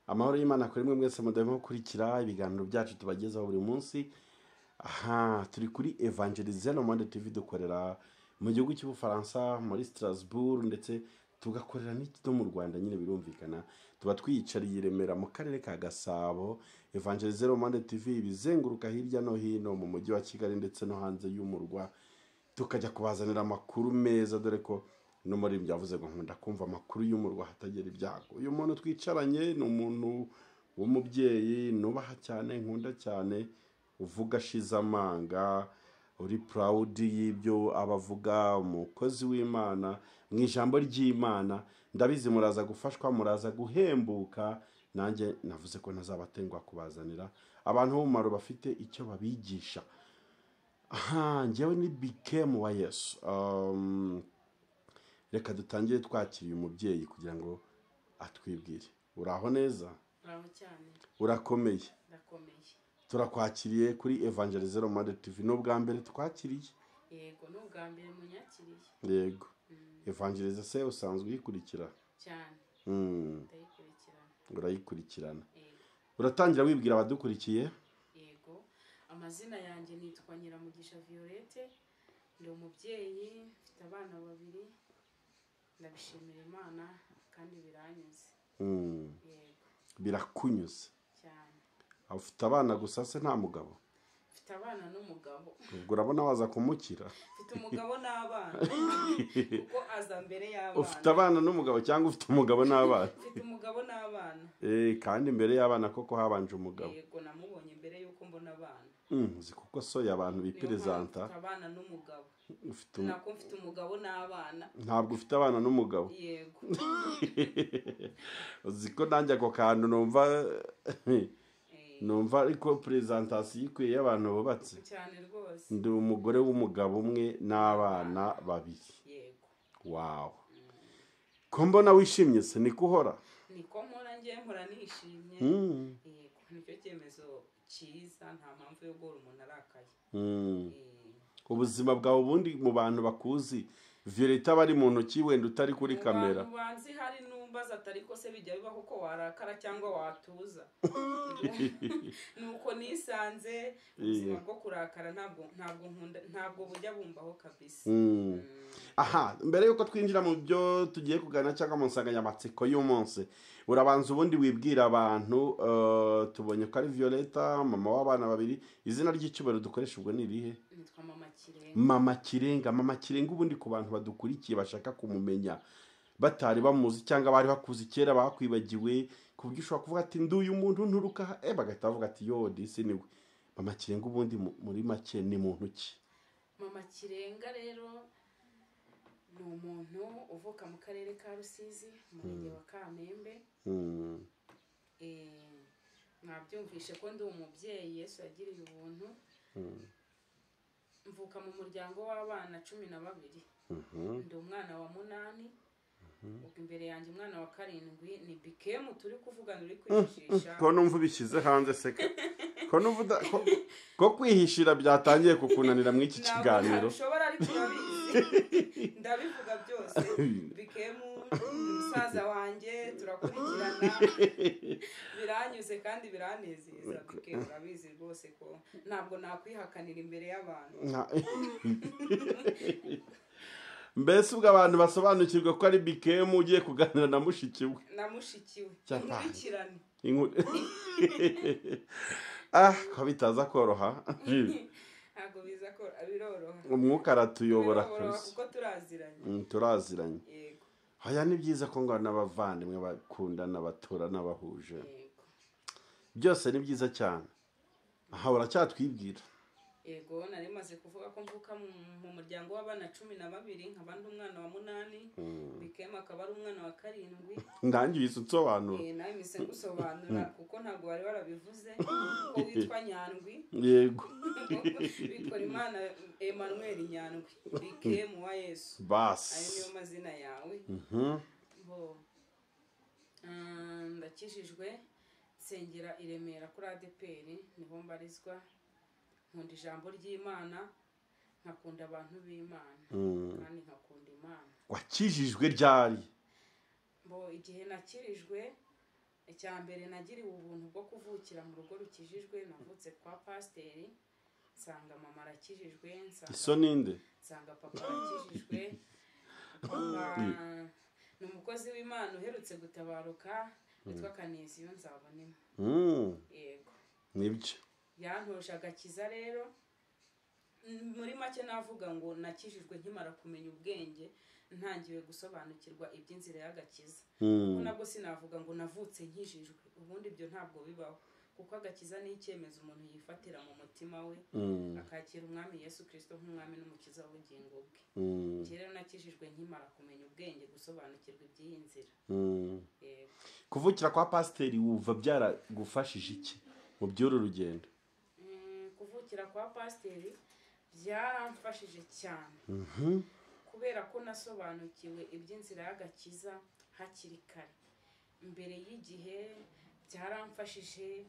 Amahoro y'Imana kuri mwe mwese mudahema gukurikira ibiganiro byacu tubagezaho buri munsi. Aha turi kuri Evangelize no Monde TV, dukorera mu gihugu cy'Ubufaransa muri Strasbourg, ndetse tugakorera no mu Rwanda nyine birumvikana. Tuba twiyicariye i Remera mu karere ka Gasabo. Evangelize no Monde TV bizenguruka hirya no hino mu mujyi wa Kigali ndetse no hanze y'umurwa, tukajya kubazanira amakuru meza, dore ko no muri byavuze ngo nkunda kumva amakuru y'umurwa hatagera ibyago. Uyu muntu twicaranye ni umuntu w'umubyeyi nubaha cyane, nkunda cyane, uvuga ashize amanga, uri proud y'ibyo abavuga, umukozi w'Imana mu ijambo ry'Imana. Ndabizi muraza gufashwa, muraza guhembuka. Nanjye navuze ko ntazabatengwa kubazanira abantu b'umumaro bafite icyo babigisha. Aha njyewe ni BKM wa Yesu. Reka dutangire twakiriye umubyeyi kugira ngo atwibwire. Uraho neza? Uraho cyane. Urakomeye? Ndakomeye. Turakwakiriye kuri Evangelize no Monde TV. No bwa mbere twakiriye? Yego, no bwa mbere munyakiriye. Yego. Evangelize se usanzwe uyikurikira? Cyane. Ndayikurikirana. Urayikurikirana. Yego. Uratangira wibwira abadukurikiye? Yego. Amazina yanjye nitwa Nyiramugisha Violette. Ndi umubyeyi, mfite abana babiri. Ndabishimira Imana kandi biranyuze. Yego. Birakunyuze Cyane. Ufite abana gusa se nta mugabo? Mfite abana n'umugabo. Ubwo urabona waza kumukira? Mfite umugabo n'abana. Kuko aza mbere y'abana. Ufite abana n'umugabo cyangwa ufite umugabo n'abana? Mfite umugabo n'abana. Kandi mbere y'abana koko habanje umugabo. Yego, namubonye mbere yuko mbona abana. Uzi kuko soya abantu biperezanta. Mfite abana n'umugabo. Ufite Nako mfite umugabo n'abana. Ntabwo ufite abana n'umugabo? Yego. Uzi ko nanjye ako kantu numva ariko presentation ikwiye y'abantu bubatse. Cyane rwose. Ndi umugore w'umugabo umwe n'abana babiri. Yego. Wow. Ko mbona wishimye se niko uhora? Niko mpora njye mpora nishimye. Yego, nicyo cyemezo cyiza, nta mpamvu yo guhora umuntu arakaye. Ubuzima bwawe ubundi mu bantu bakuzi, Violette aba ari mu ntoki wenda utari kuri kamera? Mu banzi hari numbaza atari ko se bijya bibaho ko warakara cyangwa watuza. Nuko nisanze ubuzima bwo kurakara ntabwo bujya bumbaho kabisa. Aha, mbere yuko twinjira mu byo tugiye kugana cyangwa mu nsanganyamatsiko y'umunsi, urabanza ubundi wibwira abantu. Tubonye ko ari Violette, mama w'abana babiri. Izina ry'icyubahiro dukoresha ubwo ni irihe? Nitwa Mama Kirenga. Mama Kirenga. Mama Kirenga ubundi ku bantu badukurikiye bashaka kumumenya, batari bamuzi cyangwa bari bakuzi kera bakwibagiwe, ku buryo ushobora kuvuga ati nduyu muntu nturuka, bagahita bavuga ati yo disi niwe. Mama Kirenga ubundi muri make ni muntu ki? Mama Kirenga rero ni umuntu uvuka mu karere ka Rusizi, umurenge wa Kamembe. Mwabyumvishe ko ndi umubyeyi Yesu yagiriye ubuntu. Mvuka mu muryango w'abana 12. Ndi umwana wa 8. Ubwo imbere yanjye umwana wa 7 ni BKM turi kuvugana, uri kwishisha. Ko numva bishyize hanze seka. Ko numva ko kwihishira byatangiye kukunanira mu iki kiganiro. Ushobora ari turabizi. Ndabivuga byose. BKM umusaza wanjye turakurikirana. Biranyuze kandi biranezeza. BKM urabizi rwose ko ntabwo nakwihakanira imbere y'abantu. Mbese ubwo abantu basobanukirwa ko ari BKM ugiye kuganira na mushikiwe? Na mushikiwe. Nkurikirane. Ko bitaza koroha. Ntabwo biza ko biroroha. Umwuka aratuyobora kuko turaziranye. Turaziranye. Yego. Haya ni byiza ko ngo n'abavandimwe bakundana, batura n'abahuje. Yego. Byose ni byiza cyane. Aha uracyatwibwira? Yego, nari maze kuvuga ko mvuka mu muryango w'abana 12, nkabandi umwana wa 8. BKM akaba ari umwana wa 7. Ndangiye isutsobanura. Nawe mise gusobanura kuko ntabwo bari barabivuze ko witwa Nyandwi. Yego. Bikora Imana Emmanuel Nyandwi. BKM wa Yesu. Bas. Ayo niyo mazina yawe. Ndakijijwe, nsengera i Remera kuri ADPR, niho mbarizwa. Nkunda ijambo ry'Imana, nkakunda abantu b'Imana, kandi nkakunda Imana. Wakijijwe ryari? Igihe nakirijwe icya mbere nagiriwe ubuntu bwo kuvukira mu rugo rukijijwe, navutse kwa pasiteri, nsanga mama arakijijwe, iso ninde nsanga papa arakijijwe. Papa ni umukozi w'Imana uherutse gutabaruka witwa Kanisiyo Nzabonimpa. Yego nibyo yantoje agakiza rero. Muri make navuga ngo nakijijwe nkimara kumenya ubwenge, ntangiwe gusobanukirwa iby'inzira y'agakiza. Kuko nabwo sinavuga ngo navutse nkijijwe, ubundi ibyo ntabwo bibaho, kuko agakiza ni icyemezo umuntu yifatira mu mutima we akakira umwami Yesu Kristo nk'umwami n'umukiza w'ubugingo bwe. Rero nakijijwe nkimara kumenya ubwenge, gusobanukirwa iby'iyi nzira. Kuvukira kwa pasiteri wumva byaragufashije iki mu by'uru rugendo? Kuvukira kwa pasiteri byaramfashije cyane, kubera ko nasobanukiwe iby'inzira y'agakiza hakiri kare, mbere y'igihe. Byaramfashije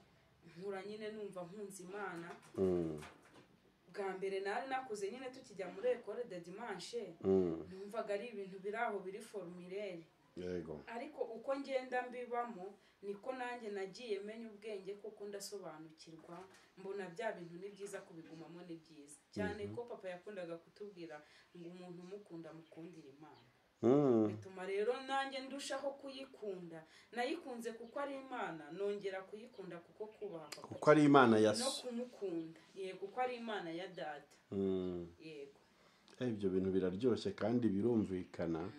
nkura nyine numva nkunze Imana. Bwa mbere nari nakuze nyine tukijya muri école de dimanche, numvaga ari ibintu biri aho biri formulaire. Yego. Ariko uko ngenda mbibamo niko nanjye nagiye menya ubwenge, kuko ndasobanukirwa, mbona bya bintu ni byiza kubigumamo, ni byiza cyane. Ko papa yakundaga kutubwira ngo umuntu umukunda mukundira Imana. Bituma rero nanjye ndushaho kuyikunda. Nayikunze kuko ari Imana, nongera kuyikunda kuko kubaha papa, kuko ari Imana ya no kumukunda. Yego, kuko ari Imana ya data. Yego. Ibyo bintu biraryoshye kandi birumvikana.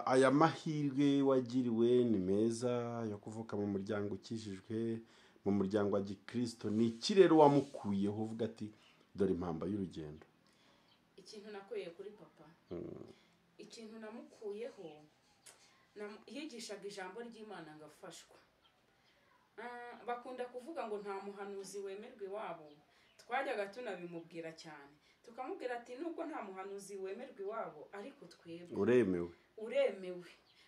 Aya mahirwe wagiriwe ni meza yo kuvuka mu muryango ukijijwe, mu muryango wa Gikristo. Ni iki rero wamukuyeho uvuga ati dore impamba y'urugendo? Ikintu nakuye kuri papa, ikintu namukuyeho, yigishaga ijambo ry'Imana ngafashwa. Bakunda kuvuga ngo nta muhanuzi wemerwa iwabo. Twajyaga tunabimubwira cyane, tukamubwira ati nubwo nta muhanuzi wemerwa iwabo, ariko twebwe uremewe,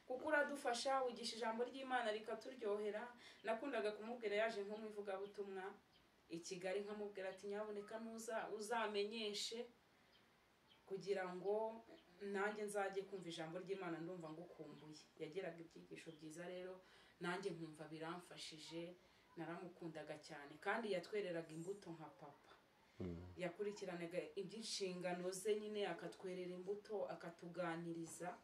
kuko uradufasha, wigisha ijambo ry'Imana rikaturyohera. Nakundaga kumubwira, yaje nko mu ivugabutumwa i Kigali, nkamubwira ati nyaboneka uzamenyeshe, kugira ngo nanjye nzajye kumva ijambo ry'Imana, ndumva ngukumbuye. Yageraga ibyigisho byiza rero, nanjye nkumva biramfashije. Naramukundaga cyane, kandi yatwereraga imbuto nka papa. Yakurikiranaga iby'inshingano ze nyine, akatwerera imbuto, akatuganiriza.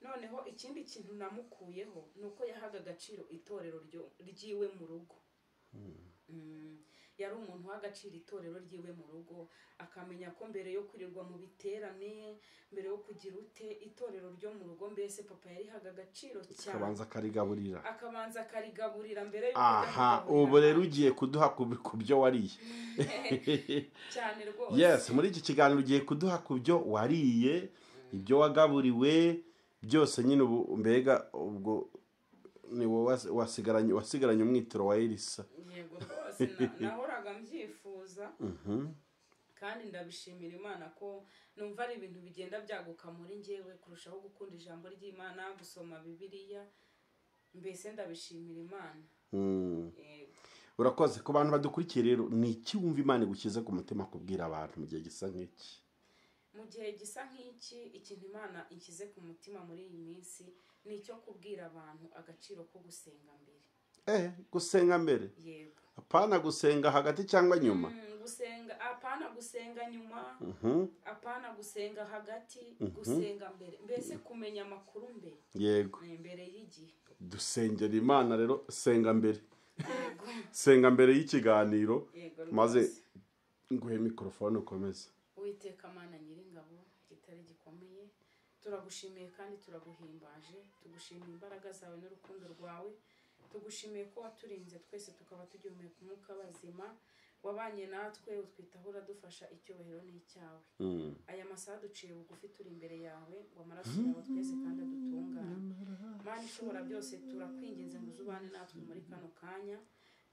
Noneho ikindi kintu namukuyeho nuko yahaga agaciro itorero ryiwe mu rugo. Yari umuntu w'agaciro itorero ryiwe mu rugo, akamenya ko mbere yo kwirirwa mu biterane, mbere yo kugira itorero ryo mu rugo, mbese papa yarihaga agaciro cyane. Akabanza akarigaburira mbere yo kujya. Ubu rero ugiye kuduha ku byo wariye cyane rwose. Yes, muri iki kiganiro ugiye kuduha ku byo wariye, ibyo wagaburiwe byose nyine. Ubu mbega ubwo ni wowe wasigaranye umwitero wa Elisa. Yego rwose, nahoraga mbyifuza. Kandi ndabishimira Imana ko numva ari ibintu bigenda byaguka muri njyewe, kurushaho gukunda ijambo ry'Imana, gusoma Bibiliya. Mbese ndabishimira Imana. Urakoze. Ku bantu badukurikiye rero, ni iki wumva Imana igukize ku mutima kubwira abantu mu gihe gisa nk'iki? Mu gihe gisa nk'iki, ikintu Imana inkize ku mutima muri iyi minsi ni icyo kubwira abantu agaciro ko gusenga mbere. Gusenga mbere? Yego. Apana gusenga hagati cyangwa nyuma? Apana gusenga nyuma, apana gusenga hagati, gusenga mbere. Mbese kumenya amakuru mbere. Yego. Mbere y'igihe. Dusengera Imana rero, senga mbere. Senga mbere y'ikiganiro, maze nguhe mikrofone ukomeze. Uwiteka Mana Nyiringabo, gitare gikomeye, turagushimiye kandi turaguhimbaje. Tugushimiye imbaraga zawe n'urukundo rwawe. Tugushimiye ko waturinze twese tukaba tugihumeka umwuka bazima. Wabanye natwe, utwitaho, uradufasha. Icyubahiro ni icyawe. Aya masaha duciye bugufi turi imbere yawe, ngo amaraso yawe twese kandi adutungane. Mana ishobora byose, turakwinginze ngo uzubane natwe muri kano kanya.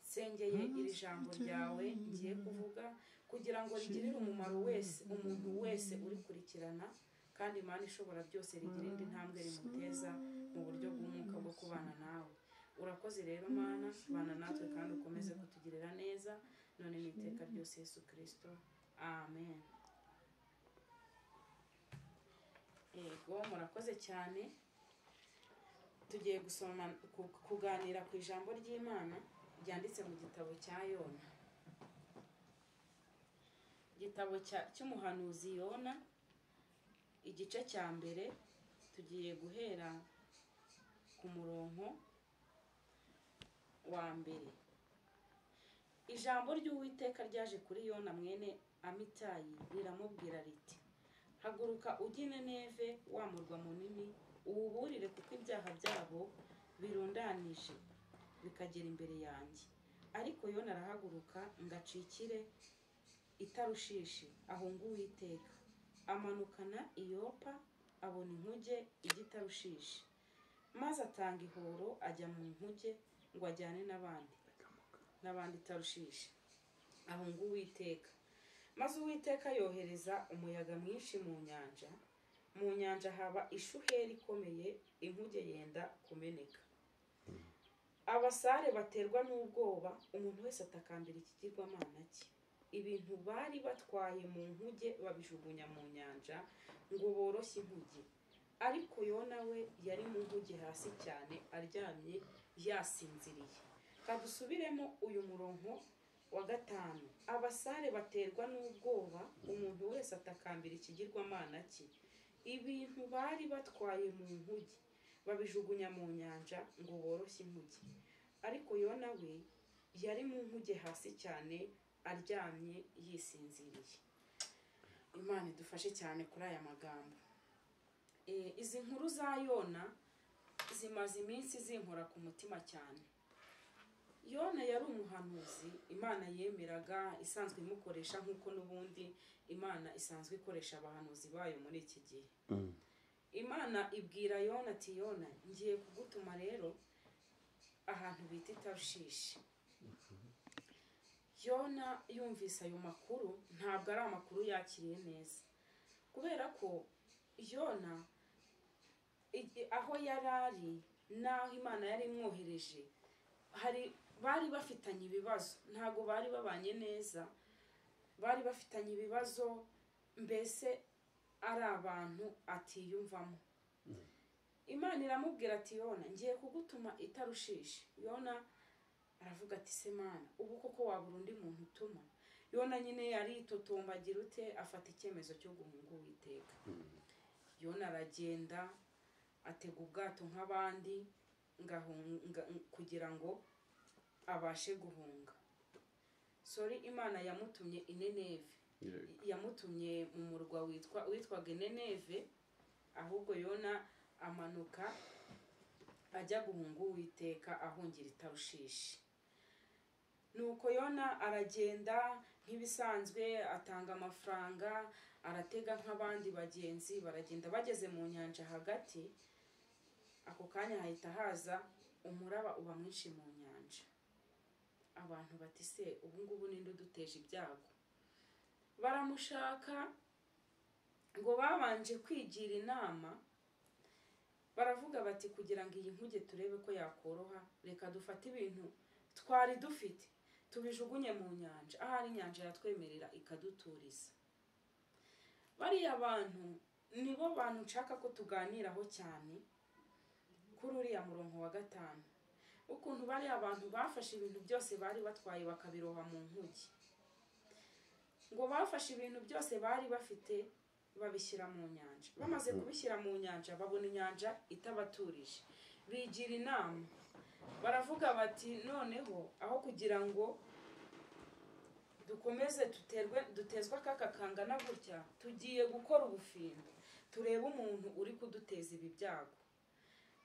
Sengeye iri jambo ryawe ngiye kuvuga, kugira ngo rigirire umumaro umuntu wese urikurikirana, kandi Imana ishobora byose rigira indi ntambwe rimuteza mu buryo bw'umwuka bwo kubana nawe. Urakoze rero Mana, bana natwe kandi ukomeze kutugirira neza, none n'iteka ryose Yesu Kristo. Amen. Yego, murakoze cyane. tugiye gusoma kuganira ku ijambo ry'Imana ryanditse mu gitabo cya Yona. Igitabo cy'umuhanuzi Yona, igice cya mbere, tugiye guhera ku murongo wa mbere. Ijambo ry'Uwiteka ryaje kuri Yona mwene Amitayi riramubwira riti: haguruka ujye i Nineve, wa murwa munini, uwuburire, kuko ibyaha byabo birundanije bikagera imbere yanjye. Ariko Yona arahaguruka ngo acikire i Tarushishi, ahunga Uwiteka. Amanukana i Yopa, abona inkuge ijya i Tarushishi, maze atanga ihoro ajya mu nkuge ngo ajyane n'abandi i Tarushishi, ahunga Uwiteka. Maze Uwiteka yohereza umuyaga mwinshi mu nyanja haba ishuheri ikomeye, inkuge yenda kumeneka. Abasare baterwa n'ubwoba, umuntu wese atakambira ikigirwamana cye. Ibintu bari batwaye mu nkuge babijugunya mu nyanja ngo boroshye inkuge. Ariko Yona we yari mu nkuge hasi cyane, aryamye yasinziriye. Kadusubiremo uyu murongo wa 5. Abasare baterwa n'ubwoba, umuntu wese atakambira ikigirwamana cye. Ibintu bari batwaye mu nkuge babijugunya mu nyanja ngo boroshye inkuge. Ariko Yona we yari mu nkuge hasi cyane, aryamye yisinziriye. Imana idufashe cyane kuri aya magambo. Izi nkuru za Yona zimaze iminsi zinkora ku mutima cyane. Yona yari umuhanuzi Imana yemeraga, isanzwe imukoresha nk'uko n'ubundi Imana isanzwe ikoresha abahanuzi bayo muri iki gihe. Imana ibwira Yona ati: Yona, ngiye kugutuma rero ahantu bita i Tarushishi. Yona yumvise ayo makuru, ntabwo ari amakuru yakiriye neza, kubera ko Yona aho yari ari n'aho Imana yari imwohereje bari bafitanye ibibazo, ntabwo bari babanye neza, bari bafitanye ibibazo, mbese ari abantu atiyumvamo. Imana iramubwira ati: Yona, ngiye kugutuma i Tarushishi. Yona aravuga ati: se Mana, ubu koko wabura undi muntu utuma? Yona nyine yaritotombagira ute, afata icyemezo cyo guhunga Uwiteka. Yona aragenda atega ubwato nk'abandi kugira ngo abashe guhunga. Imana yamutumye i Nineve, yamutumye mu murwa witwaga Nineve, ahubwo Yona amanuka ajya guhunga Uwiteka, ahungira i Tarushishi. Nuko Yona aragenda nk'ibisanzwe, atanga amafaranga, aratega nk'abandi bagenzi, baragenda. Bageze mu nyanja hagati, ako kanya hahita haza umuraba uba mwinshi mu nyanja. Abantu bati: se ubu ngubu ninde uduteje ibyago? Baramushaka, ngo babanje kwigira inama, baravuga bati: kugira ngo iyi nkuge turebe ko yakoroha, reka dufate ibintu twari dufite tubijugunye mu nyanja, ahari inyanja yatwemerera ikaduturiza. Bariya bantu nibo bantu nshaka ko tuganiraho cyane kuri uriya murongo wa 5. Ukuntu bariya abantu bafashe ibintu byose bari batwaye bakabiroha mu nkuge. Ngo bafashe ibintu byose bari bafite babishyira mu nyanja. Bamaze kubishyira mu nyanja, babona inyanja itabaturije, bigira inama, baravuga bati: noneho aho kugira ngo dukomeze dutezwe akaka kangana gutya, tugiye gukora ubufindo, turebe umuntu uri kuduteza ibi byago.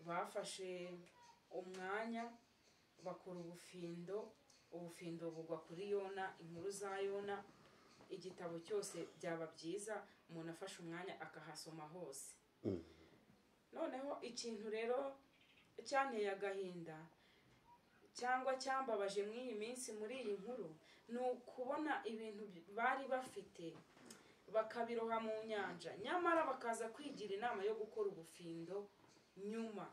Bafashe umwanya bakora ubufindo bugwa kuri Yona. Inkuru za Yona, igitabo cyose byaba byiza umuntu afashe umwanya akahasoma hose. Noneho ikintu rero cyanteye agahinda cyangwa cyambabaje muri iyi minsi muri iyi nkuru, ni ukubona ibintu bari bafite bakabiroha mu nyanja, nyamara bakaza kwigira inama yo gukora ubufindo nyuma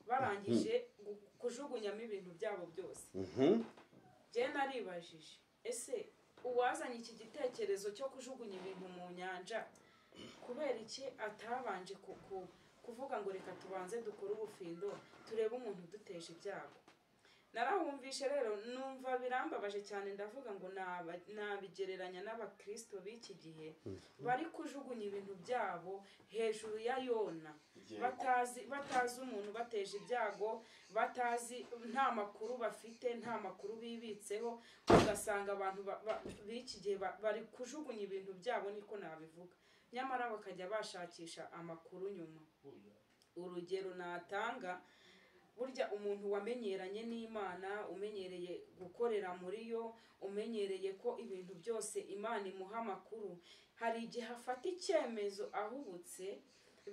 barangije kujugunyamo ibintu byabo byose. Je naribajije, ese uwazanye iki gitekerezo cyo kujugunya ibintu mu nyanja kubera iki atabanje kuvuga ngo reka tubanze dukore ubufindo turebe umuntu uduteje ibyago. Narahumvishe rero numva birambabaje cyane, ndavuga ngo nabigereranya n'abakristo b'iki gihe bari kujugunya ibintu byabo hejuru ya Yona, batazi umuntu bateje ibyago, batazi, nta makuru bafite, nta makuru bibitseho. Ugasanga abantu b'iki gihe bari kujugunya ibintu byabo, niko nabivuga, nyamara bakajya bashakisha amakuru nyuma. Urugero natanga, burya umuntu wamenyeranye n'Imana, umenyereye gukorera muri yo, umenyereye ko ibintu byose Imana imuha amakuru, hari igihe afata icyemezo ahubutse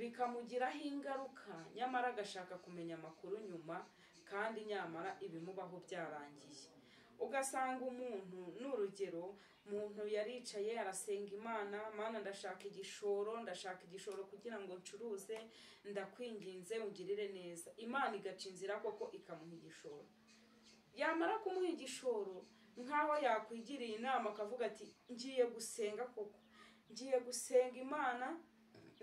bikamugiraho ingaruka, nyamara agashaka kumenya amakuru nyuma, kandi nyamara ibimubaho byarangiye. Ugasanga umuntu, n'urugero, umuntu yaricaye arasenga Imana, Mana ndashaka igishoro kugira ngo ncuruze, ndakwinginze ungirire neza. Imana igaca inzira koko ikamuha igishoro. Yamara kumuha igishoro, nkaho yakwigiriye inama akavuga ati ngiye gusenga koko, ngiye gusenga Imana,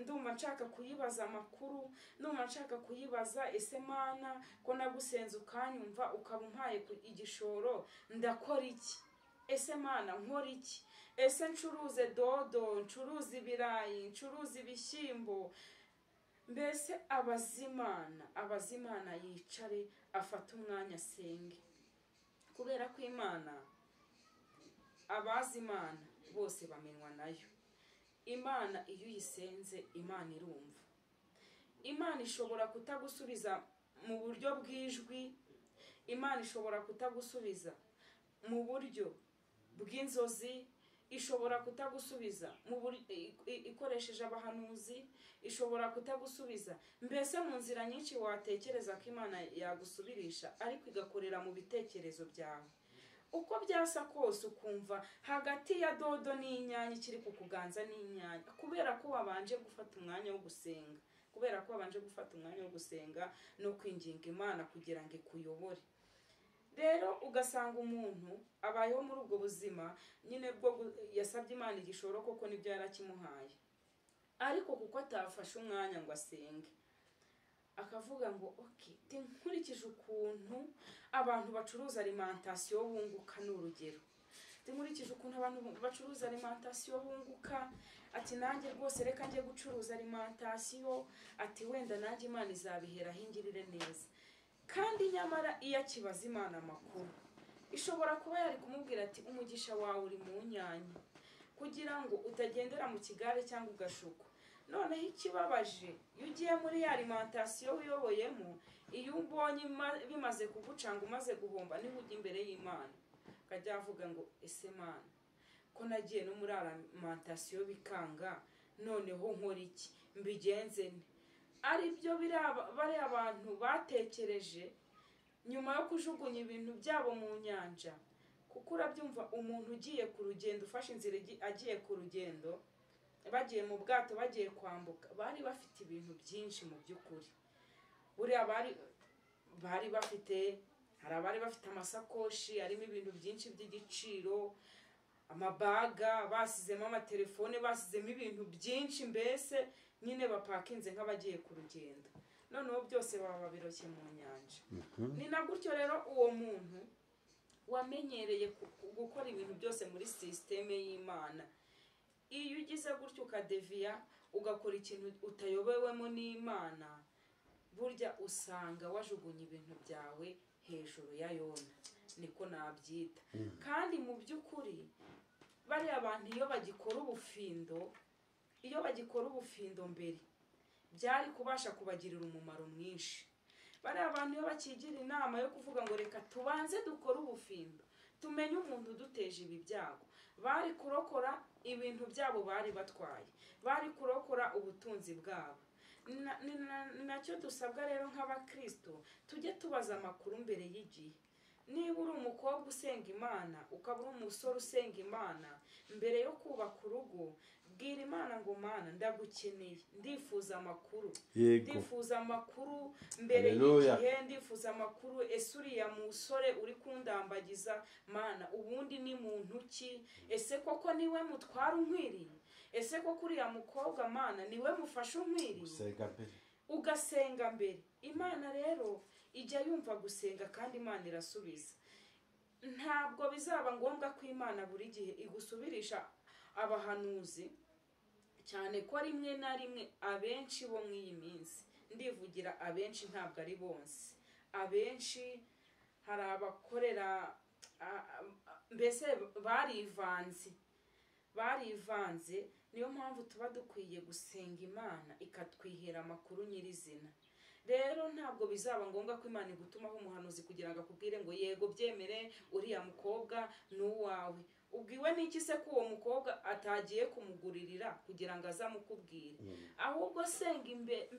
ndumva nshaka kuyibaza amakuru, ndumva nshaka kuyibaza, ese Mana ko nagusenze ukanyumva ukaba umpaye igishoro, ndakora iki? Ese Mana nkora iki? Ese ncuruze dodo, ncuruze ibirayi, ncuruze ibishyimbo? Mbese abazimana yicare afata umwanya asenge, kubera ko Imana, abazi Imana bose bamenywa nayo. Imana iyo uyisenze, Imana irumva. Imana ishobora kutagusubiza mu buryo bw'ijwi, Imana ishobora kutagusubiza mu buryo bw'inzozi, ishobora kutagusubiza ikoresheje abahanuzi, ishobora kutagusubiza mbese mu nzira nyinshi watekereza ko Imana yagusubirisha, ariko igakorera mu bitekerezo byawe. Uko byasa kose ukumva hagati ya dodo n'inyanya ikiri kukuganza n'inyanya, kubera ko wabanje gufata umwanya wo gusenga, no kwinginga Imana kugira ngo ikuyobore. Rero ugasanga umuntu abayeho muri ubwo buzima nyine bwo yasabye Imana igishoro, koko nibyo yarakimuhaye, ariko kuko atafashe umwanya ngo asenge, akavuga ngo okay, nkurikije ukuntu abantu bacuruza alimentation bunguka, n'urugero, nkurikije ukuntu abantu bacuruza alimentation bunguka, ati nanjye rwose reka njye gucuruza alimentation, ati wenda nanjye Imana izabihera hingirire neza. Kandi nyamara iyo akibaza Imana amakuru, ishobora kuba yari kumubwira ati umugisha wawe uri mu nyanya, kugira ngo utagendera mu kigare cyangwa ugashukwa. Noneho ikibabaje, iyo ugiye muri ya alimentation wiyoboyemo, iyo ubonye bimaze kugucanga, umaze guhomba, niho ujya imbere y'Imana ukajya avuga ngo ese Mana ko nagiye no muri alimentation bikanga, noneho nkora iki? Mbigenze nte? Ari byo bari abantu batekereje nyuma yo kujugunya ibintu byabo mu nyanja. Kuko urabyumva, umuntu ugiye ku rugendo, ufashe inzira agiye ku rugendo, bagiye mu bwato bagiye kwambuka, bari bafite ibintu byinshi mu by'ukuri. Buriya bari bafite, hari abari bafite amasakoshi arimo ibintu byinshi by'igiciro, amabaga, basizemo amatelefone, basizemo ibintu byinshi, mbese nyine bapakinze nk'abagiye ku rugendo. Noneho byose baba babiroshye mu nyanja. Ni na gutyo rero uwo muntu wamenyereye gukora ibintu byose muri sisiteme y'Imana, iyo ugize gutyo ukadeviya ugakora ikintu utayobewemo n'Imana, burya usanga wajugunye ibintu byawe hejuru ya Yona, niko nabyita. Kandi mu by'ukuri bariya abantu iyo bagikora ubufindo mbere, byari kubasha kubagirira umumaro mwinshi. Bariya abantu iyo bakigira inama yo kuvuga ngo reka tubanze dukore ubufindo, tumenye umuntu uduteje ibi byago, bari kurokora ibintu byabo bari batwaye, bari kurokora ubutunzi bwabo. Nacyo dusabwa rero nk'abakristo, tujye tubaza amakuru mbere y'igihe. Niba uri umukobwa usenga Imana, ukaba uri umusore usenga Imana, mbere yo kubaka urugo, bwira Imana ngo Mana ndagukeneye, ndifuza amakuru, ndifuza amakuru mbere y'igihe, ndifuza amakuru, ese uriya musore uri kundambagiza Mana ubundi ni muntu ki? Ese koko niwe mutwara unkwiriye? Ese koko uriya mukobwa Mana niwe mufasha unkwiriye? ugasenga mbere. Imana rero ijya yumva gusenga kandi Imana irasubiza. Ntabwo bizaba ngombwa ko Imana buri gihe igusubirisha abahanuzi, cyane ko rimwe na rimwe abenshi bo mu iyi minsi, ndivugira abenshi ntabwo ari bonse, abenshi hari abakorera mbese barivanze. Niyo mpamvu tuba dukwiye gusenga Imana ikatwihera amakuru nyirizina. Rero ntabwo bizaba ngombwa ko Imana igutumaho umuhanuzi kugira ngo akubwire ngo yego byemere uriya mukobwa n'uwawe. Ubwiwe n'iki se ko uwo mukobwa atagiye kumuguririra kugira ngo azamukubwire? Ahubwo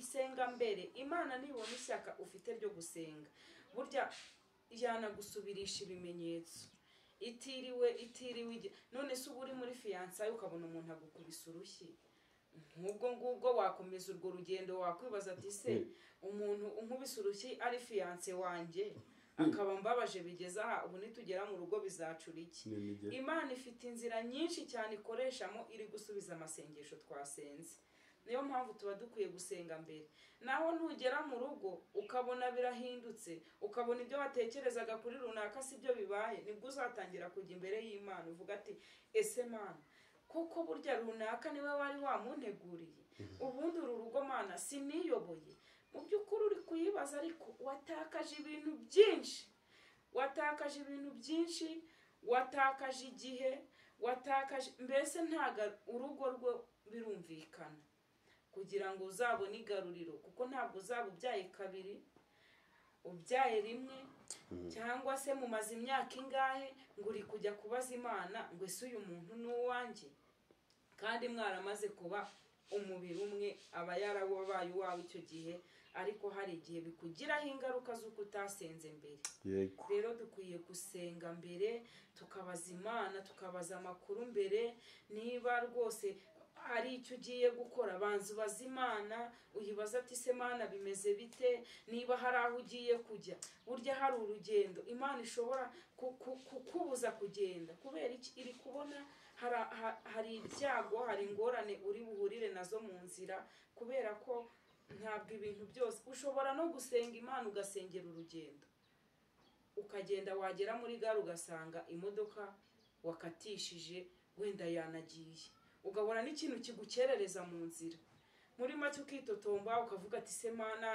senga mbere. Imana nibona ishyaka ufite ryo gusenga, burya yanagusubirisha ibimenyetso. Itiriwe none se uba uri muri fiyansaye ukabona umuntu agukubise urushyi, nk'ubwo ngubwo wakomeza urwo rugendo wakwibaza ati se umuntu unkubise urushyi ari fiyanse wanjye akaba mbabaje bigeze aha, ubu nitugera mu rugo bizacura iki? Imana ifite inzira nyinshi cyane ikoreshamo iri gusubiza amasengesho twasenze. Niyo mpamvu tuba dukwiye gusenga mbere. Naho nugera mu rugo ukabona birahindutse, ukabona ibyo watekerezaga kuri runaka si byo bibaye, nibwo uzatangira kujya imbere y'Imana uvuga ati ese Mana koko burya runaka niwe wari wamunteguriye? Ubundi uru rugo Mana siniyoboye? Mu by'ukuri uri kuyibaza, ariko watakaje ibintu byinshi, watakaje igihe, mbese ntago urugo rwo birumvikana kugira ngo uzabone igaruriro, kuko ntabwo uzaba ubyaye kabiri, ubyaye rimwe, cyangwa se mumaze imyaka ingahe ngo uri kujya kubaza Imana ngo ese uyu muntu ni uwanjye, kandi mwaramaze kuba umubiri umwe, aba yarabaye uwawe icyo gihe, ariko hari igihe bikugiraho ingaruka z'uko utasenze mbere. Rero dukwiye gusenga mbere, tukabaza Imana, tukabaza amakuru mbere. Niba rwose hari icyo ugiye gukora, banza ubaza Imana, uyibaza ati se Mana bimeze bite? Niba hari aho ugiye kujya, burya hari urugendo Imana ishobora kukubuza kugenda kubera iki? Iri kubona hari ibyago, hari ingorane uri buhurire nazo mu nzira, kubera ko ntabwo ibintu byose ushobora no gusenga Imana ugasengera urugendo, ukagenda wagera muri gare ugasanga imodoka wakatishije wenda yanagiye, ugahora n'ikintu kigukerereza mu nzira, muri make ukitotomba ukavuga ati se Mana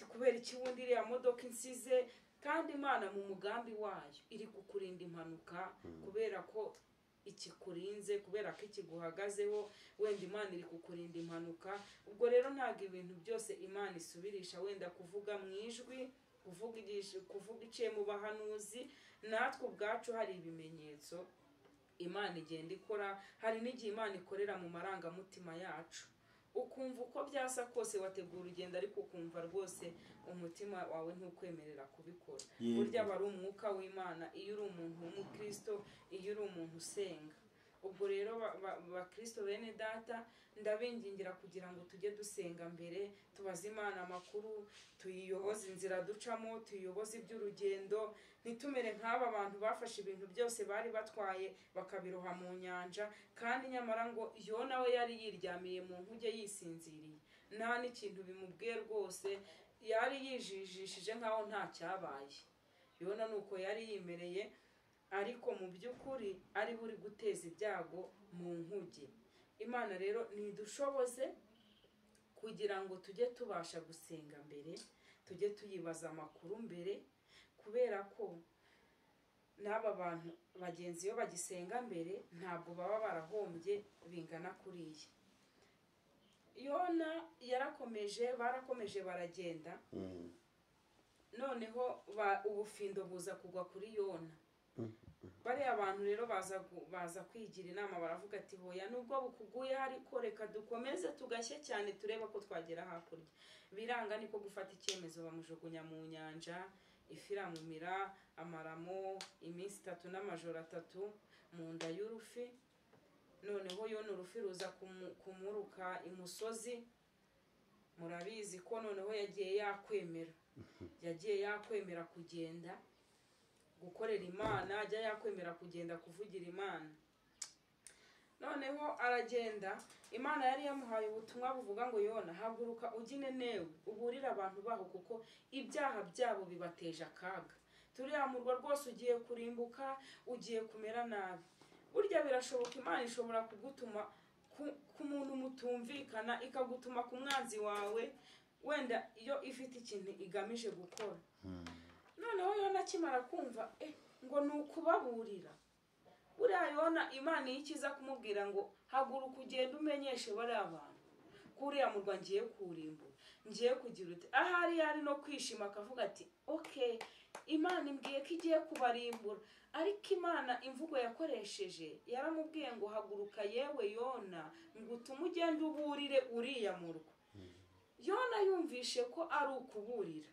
kubera iki wundi iriya modoka insize? Kandi Imana mu mugambi wayo iri kukurinda impanuka, kubera ko ikikurinze, kubera ko ikiguhagazeho, wenda Imana iri kukurinda impanuka. Ubwo rero ntabwo ibintu byose Imana isubirisha wenda kuvuga mu ijwi, kuvuga iciye mu bahanuzi. Natwe ubwacu hari ibimenyetso Imana igenda ikora, hari n'igihe Imana ikorera mu marangamutima yacu, ukumva uko byasa kose wategura urugendo, ariko ukumva rwose umutima wawe ntukwemerera kubikora. Burya aba ari umwuka w'Imana iyo uri umuntu w'umukristo, iyo uri umuntu usenga. Ubwo rero bakristo bene data, ndabingingira kugira ngo tujye dusenga mbere, tubaze Imana amakuru, tuyiyoboze inzira ducamo, tuyiyoboze iby'urugendo, ntitumere nk'aba bantu bafashe ibintu byose bari batwaye bakabiroha mu nyanja, kandi nyamara ngo Yona we yari yiryamiye mu nkuge yisinziriye, nta n'ikintu bimubwiye rwose, yari yijijishije nk'aho nta cyabaye. Yona nuko yari yimereye, ariko mu by'ukuri ari buri guteza ibyago mu nkuge. Imana rero nidushoboze kugira ngo tujye tubasha gusenga mbere, tujye tuyibaza amakuru mbere, kubera ko n'aba bantu bagenzi iyo bagisenga mbere ntabwo baba barahombye bingana kuriya. Yona barakomeje baragenda, noneho ubufindo buza kugwa kuri Yona. Bariya abantu rero baza kwigira inama, baravuga ati hoya nubwo bukuguye ariko reka dukomeze tugashye cyane tureba ko twagera hakurya. Biranga niko gufata icyemezo, bamujugunya mu nyanja, ifi iramumira, amaramo iminsi 3 n'amajoro 3 mu nda y'urufi. Noneho Yona urufi ruza kumuruka imusozi. Murabizi ko noneho yagiye yakwemera kugenda gukorera Imana, ajya yakwemera kugenda kuvugira Imana. noneho aragenda. Imana yari yamuhaye ubutumwa buvuga ngo Yona haguruka ujye Ninewe uburire abantu baho kuko ibyaha byabo bibateje akaga. Turiya murwa rwose ugiye kurimbuka, ugiye kumera nabi. Burya birashoboka Imana ishobora kugutuma ku muntu mutumvikana, ikagutuma ku mwanzi wawe wenda iyo ifite ikintu igamije gukora. Noneho Yona akimara kumva ngo ni ukubaburira. Buriya Yona Imana yikiza kumubwira ngo haguruka ugende umenyeshe bariya abantu kuriya murwa ngiye kurimbura, ngiye kugira ute. Ahari yari no kwishima akavuga ati okay, Imana imbwiye ko igiye kubarimbura. Ariko Imana imvugo yakoresheje yaramubwiye ngo haguruka yewe Yona ngo utume ugende uburire uriya murwa. Yona yumvishe ko ari ukuburira,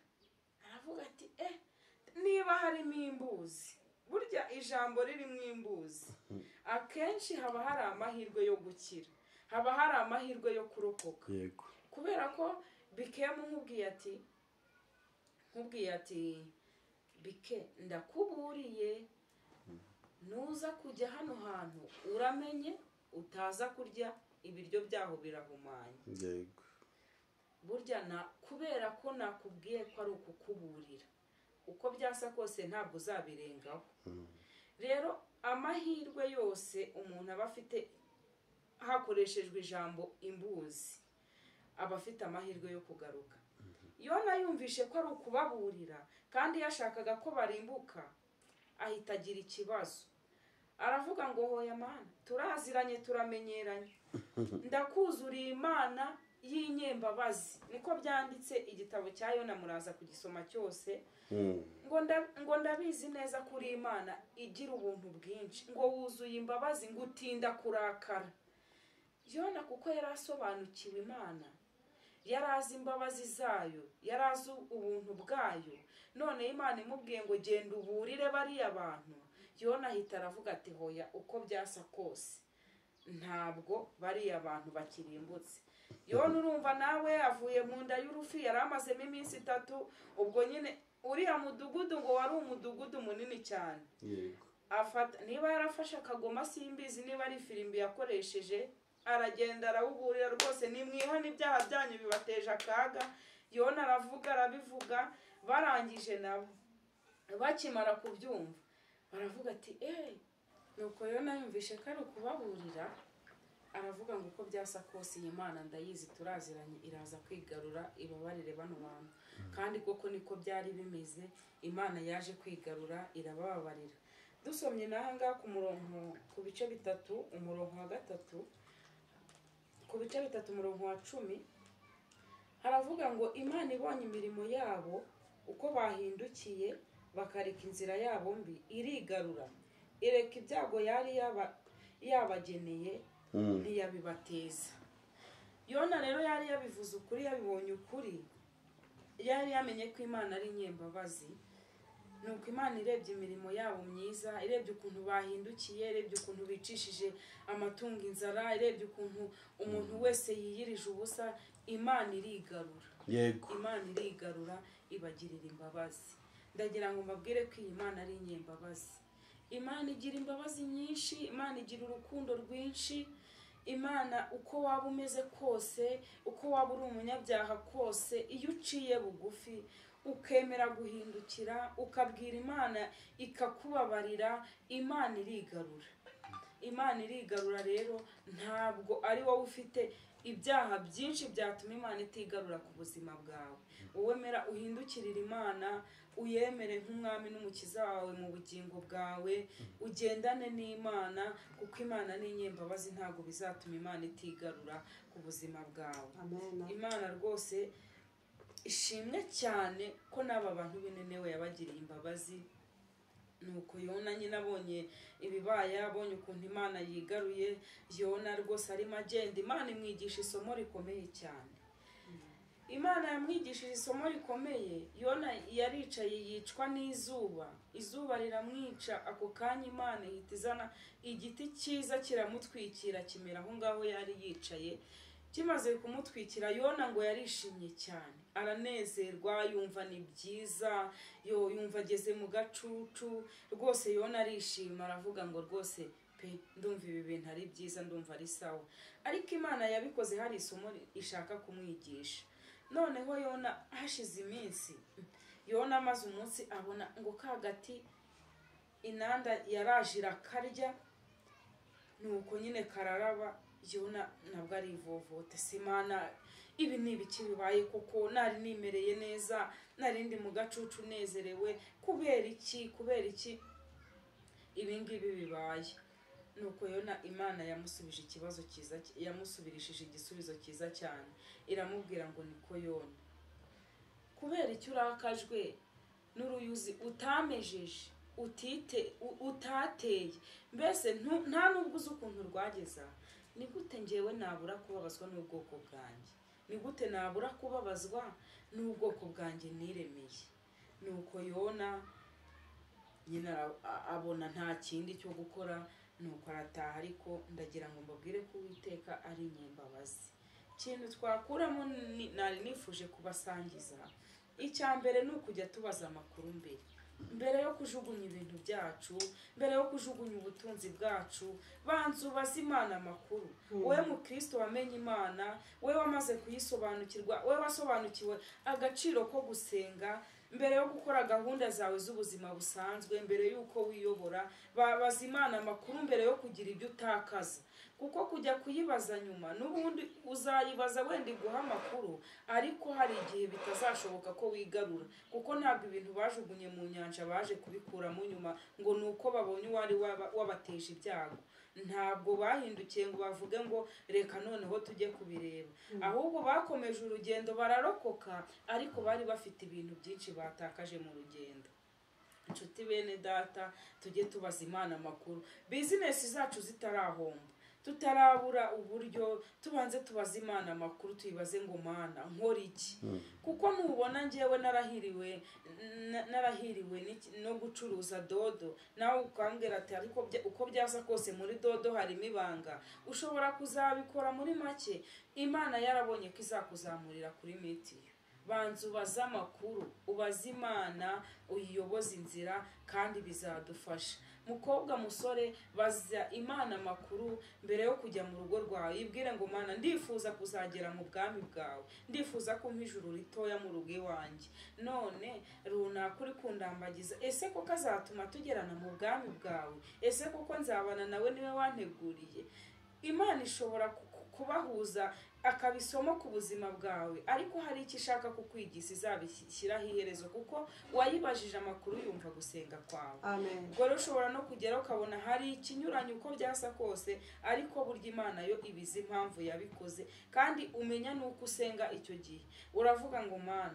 aravuga ati niba harimo imbuzi, burya ijambo ririmo imbuzi akenshi haba hari amahirwe yo gukira, haba hari amahirwe yo kurokoka. Kubera ko Bikemu nkubwiye ati Bike ndakuburiye, nuza kujya hano hantu uramenye utaza kurya ibiryo byaho birahumanye. Burya kubera ko nakubwiye ko ari ukukuburira, uko byasa kose ntabwo uzabirengaho. Rero amahirwe yose umuntu aba afite hakoreshejwe ijambo imbuzi, aba afite amahirwe yo kugaruka. Yona yumvishe ko ari ukubaburira kandi yashakaga ko barimbuka, ahita agira ikibazo. Aravuga ngo hoya Mana, turaziranye turamenyeranye, ndakuzuriye Imana y'inyembabazi. Niko byanditse igitabo cya Yona, muraza kugisoma cyose. Ngo ndabizi neza kuri Imana igira ubuntu bwinshi, ngo wuzuye imbabazi, ngo utinda kurakara. Yona kuko yari asobanukiwe Imana, yari azi imbabazi zayo, yari azi ubuntu bwayo, none Imana imubwiye ngo genda uburire bariya bantu, Yona ahita aravuga ati hoya, uko byasa kose ntabwo bariya abantu bakirimbutse. Yona urumva nawe avuye mu nda y'urufi, yari amazemo iminsi 3. Ubwo nyine uriya mudugudu ngo wari umudugudu munini cyane. Niba yarafashe akagoma simbizi, niba ari firimbi yakoresheje, aragenda arawuburira rwose, nimwihane ibyaha byanyu bibateje akaga. Yona arabivuga, barangije nabo bakimara kubyumva baravuga ati nuko Yona yumvishe ko ari ukubaburira, aravuga ngo uko byasa kose iyi Mana ndayizi turaziranye, iraza kwigarura ibabarire bano bantu. Kandi koko niko byari bimeze, Imana yaje kwigarura irababarira. Dusomye nahanga ku murongo ku bice 3 umurongo wa 3, ku bice 3 umurongo wa 10 haravuga ngo Imana ibonye imirimo yabo uko bahindukiye bakareka inzira yabo mbi, irigarura ireka ibyago yari yabageneye ntiyabibateza. Yona rero yari yabivuze ukuri, yabibonye ukuri, yari yamenye ko Imana ari inyembabazi. Nuko Imana irebye imirimo yabo myiza, irebye ukuntu bahindukiye, irebye ukuntu bicishije amatungo inzara, irebye ukuntu umuntu wese yiyirije ubusa, Imana irigarura. Imana irigarura ibagirira imbabazi. Ndagira ngo mbabwire ko iyi Imana ari inyembabazi. Imana igira imbabazi nyinshi, Imana igira urukundo rwinshi. Imana uko waba umeze kose, uko waba uri umunyabyaha kose, iyo uciye bugufi ukemera guhindukira ukabwira Imana ikakubabarira, Imana irigarura. Imana irigarura rero, ntabwo ari wowe ufite ibyaha byinshi byatuma Imana itigarura ku buzima bwawe. Uwemera uhindukirira Imana, uyemere nk'umwami n'umukiza wawe mu bugingo bwawe, ugendane n'Imana, kuko Imana ni inyembabazi, ntabwo bizatuma Imana itigarura ku buzima bwawe. Imana rwose ishimwe cyane ko n'aba bantu b'Ninewe yabagiriye imbabazi. Nuko Yona nyine abonye ibibaye, abonye ukuntu Imana yigaruye, Yona rwose arimo agenda, Imana imwigisha isomo rikomeye cyane. Imana yamwigishije isomo rikomeye. Yona yaricaye yicwa n'izuba, izuba riramwica. Ako kanya Imana ihita izana igiti cyiza kiramutwikira, kimera aho ngaho yari yicaye. Kimaze kumutwikira, Yona ngo yarishimye cyane, aranezerwa, yumva ni byiza, yumva ageze mu gacucu rwose. Yona arishima, aravuga ngo rwose pe ndumva ibi bintu ari byiza, ndumva ari sawa. Ariko Imana yabikoze hari isomo ishaka kumwigisha. Noneho Yona hashize iminsi, Yona amaze umunsi abona ngo kagati inanda yaraje irakarya, nuko nyine kararaba. Yona nabwo arivovote, se Imana ibi ni ibiki bibaye koko? Nari nimereye neza, nari ndi mu gacucu nezerewe, kubera iki ibi ngibi bibaye? Nuko Yona Imana yamusubije ikibazo cyiza, yamusubirishije igisubizo cyiza cyane. Iramubwira ngo niko Yona, kubera icyo urakajwe n'uruyuzi utamejeje, utateye, mbese nta nubwo uzi ukuntu rwageza. Ni gute njyewe nabura kubabazwa n'ubwoko bwanjye? Ni gute nabura kubabazwa n'ubwoko bwanjye niremeye? Nuko Yona nyine abona nta kindi cyo gukora, nuko arataha. Ariko ndagira ngo mbabwire ko Uwiteka ari inyembabazi. Ikintu twakuramo nari nifuje kubasangiza, icya mbere ni ukujya tubaza amakuru mbere yo kujugunya ibintu byacu, mbere yo kujugunya ubutunzi bwacu. Banza ubaze Imana amakuru. Wowe mukristo wamenye Imana, wowe wamaze kuyisobanukirwa, wowe wasobanukiwe agaciro ko gusenga, mbere yo gukora gahunda zawe z'ubuzima busanzwe, mbere yuko wiyobora, babaza Imana amakuru mbere yo kugira ibyo utakaza. Kuko kujya kuyibaza nyuma n'ubundi uzayibaza wenda iguha amakuru, ariko hari igihe bitazashoboka ko wigarura, kuko ntabwo ibintu bajugunye mu nyanja baje kubikuramo nyuma ngo nuko babonye uwari wabateje ibyago. Ntabwo bahindukiye ngo bavuge ngo reka noneho tujye kubireba, ahubwo bakomeje urugendo bararokoka, ariko bari bafite ibintu byinshi batakaje mu rugendo. Inshuti bene data, tujye tubaza Imana amakuru. Bizinesi zacu zitarahomba, tutarabura uburyo, tubanze tubaze Imana amakuru, tuyibaze ngo Mana nkora iki? Kuko nubona njyewe narahiriwe no gucuruza dodo, nawe ukambwira ati ariko uko byaza kose muri dodo harimo ibanga, ushobora kuzabikora muri make. Imana yarabonye ko izakuzamurira kuri mitiyo. Banza ubaze amakuru, ubaze Imana, uyiyoboze inzira, kandi bizadufasha. Mukobwa, musore, baza Imana amakuru mbere yo kujya mu rugo rwawe. Ibwire ngo Mana ndifuza kuzagera mu bwami bwawe, ndifuza kumpa ijuru ritoya mu rugo iwanjye. None runaka uri kundambagiza, ese koko azatuma tugerana mu bwami bwawe? Ese koko nzabana nawe niwe wanteguriye? Imana ishobora kubahuza akabisomo ku buzima bwawe, ariko hari icyo ishaka kukwigisha izabishyiraho iherezo, kuko wayibajije amakuru yumva gusenga kwawe. Ubwo rero ushobora no kugera ukabona hari ikinyuranye uko byasa kose, ariko burya Imana yo ibizi impamvu yabikoze, kandi umenya nuko usenga icyo gihe. Uravuga ngo Mana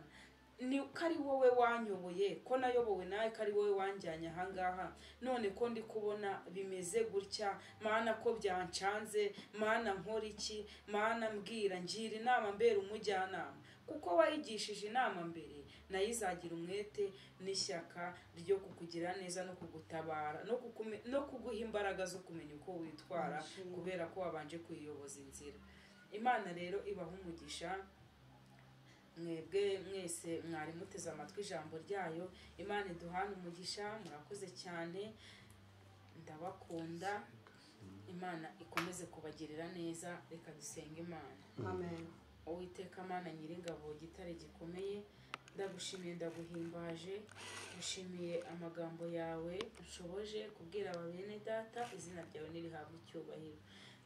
ni ko ari wowe wanyoboye, ko nayobowe nawe, ko ari wowe wanjyanye ahangaha, none ko ndi kubona bimeze gutya. Mana ko byancanze, Mana nkora iki? Mana mbwira, ngira inama, mbere umujyanama. Kuko wayigishije inama mbere, nayo izagira umwete n'ishyaka ryo kukugira neza no kugutabara no kuguha imbaraga zo kumenya uko witwara, kubera ko wabanje kuyiyoboza inzira. Imana rero ibaha umugisha. Mwebwe mwese mwari muteze amatwi ijambo ryayo. Imana iduhane umugisha. Murakoze cyane, ndabakunda. Imana ikomeze kubagirira neza. Reka dusenge Imana. Amen. Uwiteka Mana nyiringabo, gitare gikomeye, ndagushimiye, ndaguhimbaje, gushimiye amagambo yawe nshoboje kubwira ababene data. Izina ryawe nirihabwe icyubahiro.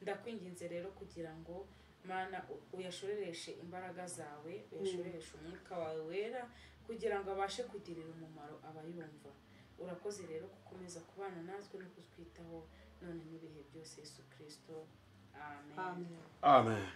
Ndakwinginze rero kugira ngo Mana uyashorereshe imbaraga zawe, uyashorereshe umwuka wawe wera, kugira ngo abashe kugirira umumaro abayumva. Urakoze rero gukomeza kubana natwe no kutwitaho none n'ibihe byose, Yesu Kristo. Amen. Amen. Amen.